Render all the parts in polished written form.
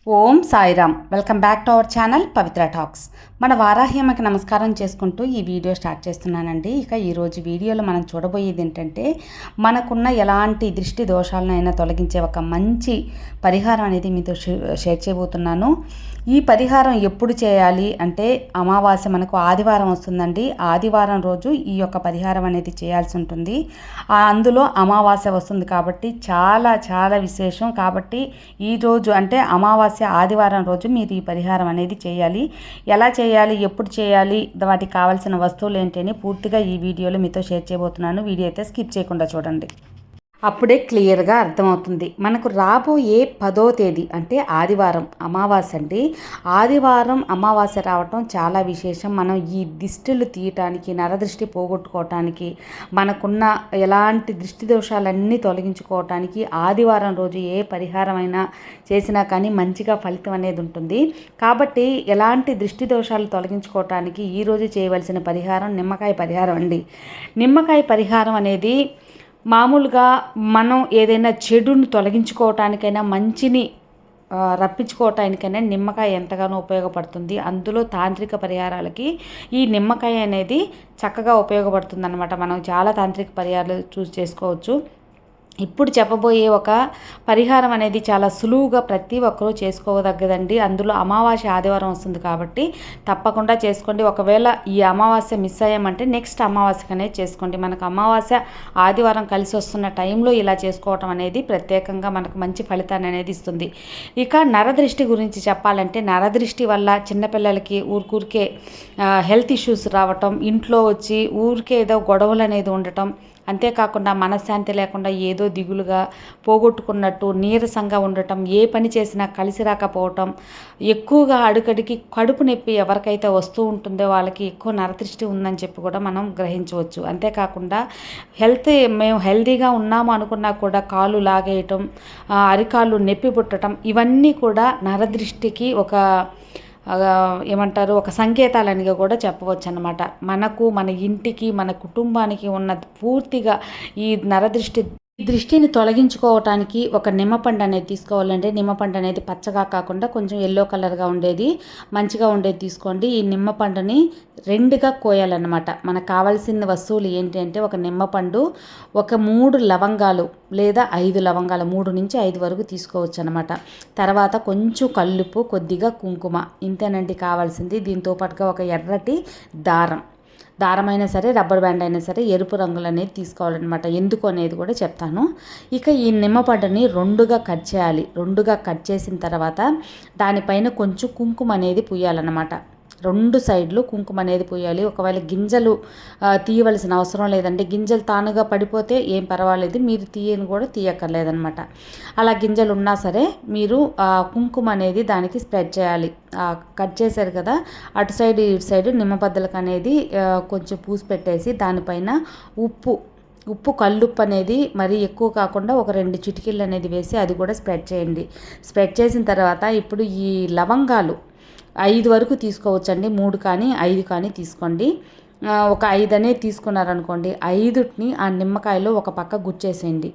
Om Sairam. Welcome back to our channel Pavitra talks. మన వారాహ్యమ్మకి నమస్కారం చేసుకుంటూ ఈ వీడియో స్టార్ట్ చేస్తున్నానండి. ఇక ఈరోజు వీడియోలో మనం చూడబోయేది ఏంటంటే, మనకున్న ఎలాంటి దృష్టి దోషాలనైనా తొలగించే ఒక మంచి పరిహారం అనేది మీతో షేర్ చేయబోతున్నాను. ఈ పరిహారం ఎప్పుడు చేయాలి అంటే, అమావాస్య మనకు ఆదివారం వస్తుందండి. ఆదివారం రోజు ఈ యొక్క పరిహారం అనేది చేయాల్సి ఉంటుంది. అందులో అమావాస్య వస్తుంది కాబట్టి చాలా చాలా విశేషం. కాబట్టి ఈరోజు అంటే అమావాస్య ఆదివారం రోజు మీరు ఈ పరిహారం అనేది చేయాలి. ఎలా చేయాలి, ఎప్పుడు చేయాలి, వాటికి కావాల్సిన వస్తువులు ఏంటని పూర్తిగా ఈ వీడియోలో మీతో షేర్ చేయబోతున్నాను. వీడియో అయితే స్కిప్ చేయకుండా చూడండి. అప్పుడే క్లియర్గా అర్థమవుతుంది. మనకు రాబోయే 10వ తేదీ అంటే ఆదివారం అమావాస్య అండి. ఆదివారం అమావాస్య రావటం చాలా విశేషం. మనం ఈ దిష్టిలు తీయటానికి, నరదృష్టి పోగొట్టుకోవటానికి, మనకున్న ఎలాంటి దృష్టి దోషాలన్నీ తొలగించుకోవటానికి ఆదివారం రోజు ఏ పరిహారమైనా చేసినా కానీ మంచిగా ఫలితం అనేది ఉంటుంది. కాబట్టి ఎలాంటి దృష్టి దోషాలు తొలగించుకోవటానికి ఈరోజు చేయవలసిన పరిహారం నిమ్మకాయ పరిహారం అండి. నిమ్మకాయ పరిహారం అనేది మామూలుగా మనం ఏదైనా చెడును తొలగించుకోవటానికైనా, మంచిని రప్పించుకోవటానికైనా నిమ్మకాయ ఎంతగానో ఉపయోగపడుతుంది. అందులో తాంత్రిక పరిహారాలకి ఈ నిమ్మకాయ అనేది చక్కగా ఉపయోగపడుతుంది అన్నమాట. మనం చాలా తాంత్రిక పరిహారాలు చూస్ చేసుకోవచ్చు. ఇప్పుడు చెప్పబోయే ఒక పరిహారం అనేది చాలా సులువుగా ప్రతి ఒక్కరూ చేసుకోదగ్గదండి. అందులో అమావాస్య ఆదివారం వస్తుంది కాబట్టి తప్పకుండా చేసుకోండి. ఒకవేళ ఈ అమావాస్య మిస్ అయ్యామంటే నెక్స్ట్ అమావాస్యకనే చేసుకోండి. మనకు అమావాస్య ఆదివారం కలిసి వస్తున్న టైంలో ఇలా చేసుకోవటం అనేది ప్రత్యేకంగా మనకు మంచి ఫలితాన్ని అనేది ఇస్తుంది. ఇక నరదృష్టి గురించి చెప్పాలంటే, నరదృష్టి వల్ల చిన్నపిల్లలకి ఊరికే హెల్త్ ఇష్యూస్ రావటం, ఇంట్లో వచ్చి ఊరికే ఏదో గొడవలు అనేది ఉండటం, అంతేకాకుండా మనశ్శాంతి లేకుండా ఏదో దిగులుగా పోగొట్టుకున్నట్టు నీరసంగా ఉండటం, ఏ పని చేసినా కలిసి రాకపోవటం, ఎక్కువగా అడుగడికి కడుపు నొప్పి ఎవరికైతే వస్తూ ఉంటుందో వాళ్ళకి ఎక్కువ నరదృష్టి ఉందని చెప్పి కూడా మనం గ్రహించవచ్చు. అంతేకాకుండా మేము హెల్తీగా ఉన్నాము అనుకున్నా కూడా కాళ్ళు లాగేయటం, అరికాళ్ళు నొప్పి పుట్టడం, ఇవన్నీ కూడా నరదృష్టికి ఏమంటారు, ఒక సంకేతాలనిగా కూడా చెప్పవచ్చు అన్నమాట. మనకు, మన ఇంటికి, మన కుటుంబానికి ఉన్న పూర్తిగా ఈ దృష్టిని తొలగించుకోవటానికి ఒక నిమ్మపండు అనేది తీసుకోవాలంటే, నిమ్మపండు అనేది పచ్చగా కాకుండా కొంచెం ఎల్లో కలర్గా ఉండేది, మంచిగా ఉండేది తీసుకోండి. ఈ నిమ్మపండుని రెండుగా కోయాలన్నమాట. మనకు కావాల్సిన వస్తువులు ఏంటి అంటే, ఒక నిమ్మపండు, ఒక 3 లవంగాలు లేదా 5 లవంగాలు, 3 నుంచి 5 వరకు తీసుకోవచ్చు అనమాట. తర్వాత కొంచెం కల్లుప్పు, కొద్దిగా కుంకుమ, ఇంతేనండి కావాల్సింది. దీంతో పాటుగా ఒక ఎర్రటి దారమైనా సరే, రబ్బర్ బ్యాండ్ అయినా సరే, ఎరుపు రంగులు అనేది తీసుకోవాలన్నమాట. ఎందుకు అనేది కూడా చెప్తాను. ఇక ఈ నిమ్మపండుని 2గా కట్ చేయాలి. 2గా కట్ చేసిన తర్వాత దానిపైన కొంచెం కుంకుమ అనేది పూయాలన్నమాట. 2 సైడ్లు కుంకుమ అనేది పూయాలి. ఒకవేళ గింజలు తీయవలసిన అవసరం లేదండి. గింజలు తానుగా పడిపోతే ఏం పర్వాలేదు, మీరు కూడా తీయక్కర్లేదనమాట. అలా గింజలు ఉన్నా సరే మీరు కుంకుమ అనేది దానికి స్ప్రెడ్ చేయాలి. కట్ చేశారు కదా, అటు సైడ్ ఇటు సైడ్ నిమ్మబద్దలకు అనేది కొంచెం పూసి పెట్టేసి దానిపైన ఉప్పు కల్లుప్పు అనేది మరీ ఎక్కువ కాకుండా ఒక 2 చిటికీలు అనేది వేసి అది కూడా స్ప్రెడ్ చేయండి. స్ప్రెడ్ చేసిన తర్వాత ఇప్పుడు ఈ లవంగాలు 5 వరకు తీసుకోవచ్చండి. 3 కానీ 5 కానీ తీసుకోండి. ఒక 5 అనేది తీసుకున్నారనుకోండి, 5ని ఆ నిమ్మకాయలో ఒక పక్క గుచ్చేసేయండి.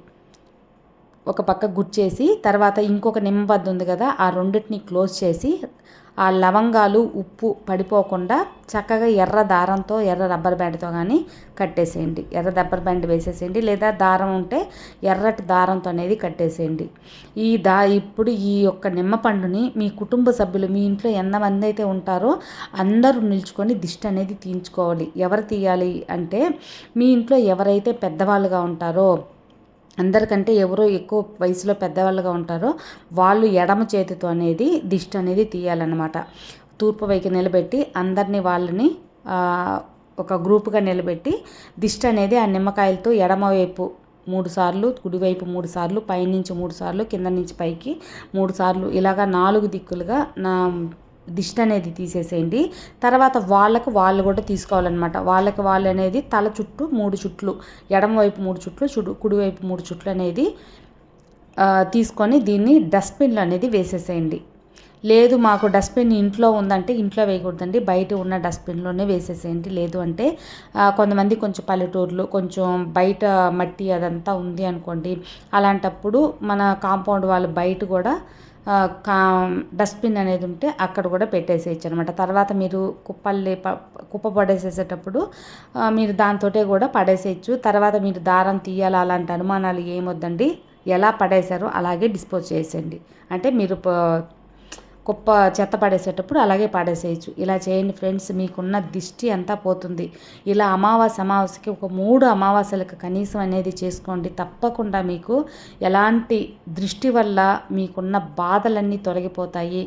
ఒక పక్క గుచ్చేసి తర్వాత ఇంకొక నిమ్మబద్ద ఉంది కదా, ఆ రెండింటిని క్లోజ్ చేసి ఆ లవంగాలు, ఉప్పు పడిపోకుండా చక్కగా ఎర్ర దారంతో, ఎర్ర రబ్బర్ బ్యాండ్తో కానీ కట్టేసేయండి. ఎర్ర రబ్బర్ బ్యాండ్ వేసేసేయండి, లేదా దారం ఉంటే ఎర్రటి దారంతో అనేది కట్టేసేయండి. ఇప్పుడు ఈ యొక్క నిమ్మపండుని మీ కుటుంబ సభ్యులు, మీ ఇంట్లో ఎంతమంది అయితే ఉంటారో అందరూ నిల్చుకొని దిష్టి అనేది తీయించుకోవాలి. ఎవరు తీయాలి అంటే, మీ ఇంట్లో ఎవరైతే పెద్దవాళ్ళుగా ఉంటారో, అందరికంటే ఎవరో ఎక్కువ వయసులో పెద్దవాళ్ళుగా ఉంటారో వాళ్ళు ఎడమ చేతితో అనేది దిష్టి అనేది తీయాలన్నమాట. తూర్పు వైపు నిలబెట్టి వాళ్ళని ఒక గ్రూపుగా నిలబెట్టి దిష్టి అనేది ఆ నిమ్మకాయలతో ఎడమవైపు 3 సార్లు, కుడివైపు 3 సార్లు, పైనుంచి 3 సార్లు, కింద నుంచి పైకి 3 సార్లు, ఇలాగా 4 దిక్కులుగా దిష్టి అనేది తీసేసేయండి. తర్వాత వాళ్ళు కూడా తీసుకోవాలన్నమాట. వాళ్ళు అనేది తల చుట్టూ 3 చుట్లు, ఎడమవైపు 3 చుట్లు, కుడివైపు 3 చుట్లు అనేది తీసుకొని దీన్ని డస్ట్బిన్లో అనేది వేసేసేయండి. లేదు మాకు డస్ట్బిన్ ఇంట్లో ఉందంటే ఇంట్లో వేయకూడదండి, బయట ఉన్న డస్ట్బిన్లోనే వేసేసేయండి. లేదు అంటే కొంతమంది కొంచెం పల్లెటూర్లు, కొంచెం బయట మట్టి అదంతా ఉంది అనుకోండి, అలాంటప్పుడు మన కాంపౌండ్ వాళ్ళ బయట కూడా కా డస్ట్బిన్ అనేది ఉంటే అక్కడ కూడా పెట్టేసేయచ్చు అనమాట. తర్వాత మీరు కుప్ప పడేసేసేటప్పుడు మీరు దాంతో కూడా పడేసేయచ్చు. తర్వాత మీరు దారం తీయాలా అలాంటి అనుమానాలు ఏమొద్దండి. ఎలా పడేశారో అలాగే డిస్పోజ్ చేసేయండి. అంటే మీరు చెత్త పడేసేటప్పుడు అలాగే పడేసేయచ్చు. ఇలా చేయండి ఫ్రెండ్స్, మీకున్న దిష్టి అంతా పోతుంది. ఇలా అమావాస్యకి ఒక 3 అమావాస్యలకు కనీసం అనేది చేసుకోండి. తప్పకుండా మీకు ఎలాంటి దృష్టి వల్ల మీకున్న బాధలన్నీ తొలగిపోతాయి.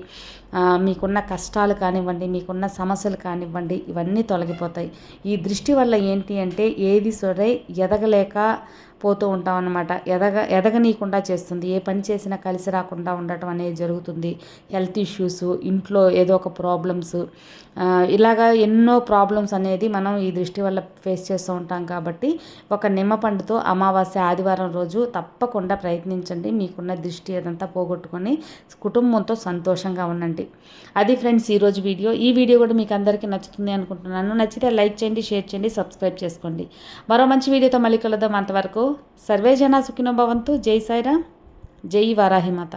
మీకున్న కష్టాలు కానివ్వండి, మీకున్న సమస్యలు కానివ్వండి, ఇవన్నీ తొలగిపోతాయి. ఈ దృష్టి వల్ల ఏంటి అంటే ఏది సరే ఎదగలేక పోతూ ఉంటాం అన్నమాట. ఎదగనీయకుండా చేస్తుంది. ఏ పని చేసినా కలిసి రాకుండా ఉండటం అనేది జరుగుతుంది. హెల్త్ ఇష్యూస్, ఇంట్లో ఏదో ఒక ప్రాబ్లమ్స్, ఇలాగా ఎన్నో ప్రాబ్లమ్స్ అనేది మనం ఈ దృష్టి వల్ల ఫేస్ చేస్తూ ఉంటాం. కాబట్టి ఒక నిమ్మపండుతో అమావాస్య ఆదివారం రోజు తప్పకుండా ప్రయత్నించండి. మీకున్న దృష్టి అదంతా పోగొట్టుకొని కుటుంబంతో సంతోషంగా ఉండండి. అది ఫ్రెండ్స్ ఈరోజు వీడియో. ఈ వీడియో కూడా మీకు అందరికీ నచ్చుతుంది అనుకుంటున్నాను. నచ్చితే లైక్ చేయండి, షేర్ చేయండి, సబ్స్క్రైబ్ చేసుకోండి. మరో మంచి వీడియోతో మళ్ళీ కలుద్దాం. అంతవరకు సర్వే జన సుఖినో భవంతు. జై సాయిరామ్, జై వారాహిమాత.